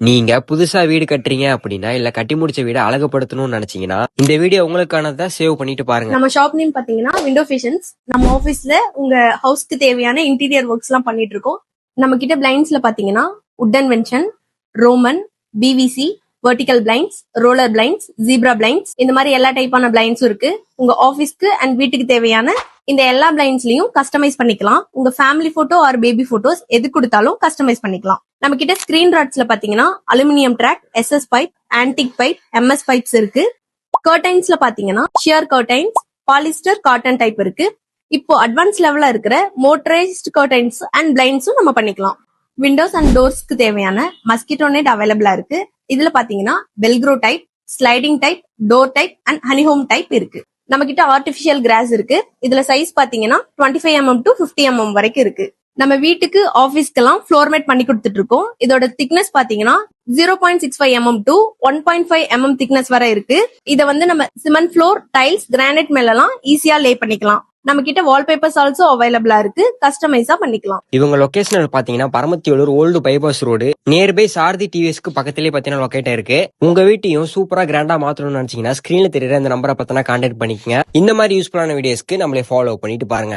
நீங்க புதுசா வீடு கட்டுறீங்க அப்படின்னா இல்ல கட்டி முடிச்ச வீடு அழகுபடுத்தணும்னு நினைச்சீங்கன்னா இந்த வீடியோ உங்களுக்கானதா சேவ் பண்ணிட்டு பாருங்க. நம்ம ஷாப் நேம் பாத்தீங்கன்னா விண்டோ ஃபேஷன்ஸ். நம்ம ஆபீஸ்ல உங்க ஹவுஸ்க்கு தேவையான இன்டீரியர் ஒர்க்ஸ் எல்லாம் பண்ணிட்டு இருக்கோம். நம்ம கிட்ட பிளைண்ட்ஸ்ல பாத்தீங்கன்னா wooden venetian, roman, PVC, vertical blinds, roller blinds, zebra blinds, இந்த மாதிரி எல்லா டைப்பான பிளைண்ட்ஸும் இருக்கு. உங்க ஆபீஸ்க்கு அண்ட் வீட்டுக்கு தேவையான இந்த எல்லா பிளைண்ட்ஸ்லயும் கஸ்டமைஸ் பண்ணிக்கலாம். உங்க family photo or baby photos எது கொடுத்தாலும் கஸ்டமைஸ் பண்ணிக்கலாம். நம்ம கிட்ட ஸ்கிரீன் ராட்ஸ்ல பாத்தீங்கன்னா aluminium track, SS pipe, antique pipe, MS pipes இருக்கு. கர்டைன்ஸ்ல பாத்தீங்கன்னா sheer curtains, polyester, cotton type இருக்கு. இப்போ அட்வான்ஸ் லெவல்ல இருக்கிற மோட்டரைஸ்ட் கர்டைன்ஸ் அண்ட் பிளைண்ட்ஸும் நம்ம பண்ணிக்கலாம். விண்டோஸ் அண்ட் டோர்ஸ்க்கு தேவையான மஸ்கிட்டோ நெட் அவைலபிளா இருக்கு. இதுல பாத்தீங்கன்னா velcro type, sliding type, door type and ஹனிஹோம் டைப் இருக்கு. நம்ம கிட்ட ஆர்டிபிஷியல் கிராஸ் இருக்கு. இதுல சைஸ் பாத்தீங்கன்னா 25 mm to 50 mm வரைக்கும் இருக்கு. நம்ம வீட்டுக்கு ஆபீஸ்க்கெல்லாம் ஃப்ளோர் மேட் பண்ணி கொடுத்துட்டு இருக்கோம். இதோட திக்னஸ் பாத்தீங்கன்னா 0.65 mm to 1.5 mm திக்னஸ் வரை இருக்கு. இத வந்து நம்ம சிமெண்ட் ஃப்ளோர், டைல்ஸ், கிரானைட் மேலாம் ஈஸியா லே பண்ணிக்கலாம். நம்ம கிட்ட வால்பேப்பர்ஸ் ஆல்சோ அவைலபிளா இருக்கு. கஸ்டமைஸா பண்ணிக்கலாம். இவங்க லொகேஷன் பாத்தீங்கன்னா Paramathiyur old bypass road nearby சாரதி டிவிஎஸ்க்கு பக்கத்திலேயே பாத்தீங்கன்னா லொகேட் இருக்கு. உங்க வீட்டையும் சூப்பரா கிராண்டா மாத்தணும்னு நினைச்சீங்கன்னா ஸ்கிரீன்ல தெரியற இந்த நம்பரை பத்தினா கான்டாக்ட் பண்ணிக்கங்க. இந்த மாதிரி யூஸ்ஃபுல்லான வீடியோஸ்க்கு நம்மளே ஃபாலோ பண்ணிட்டு பாருங்க.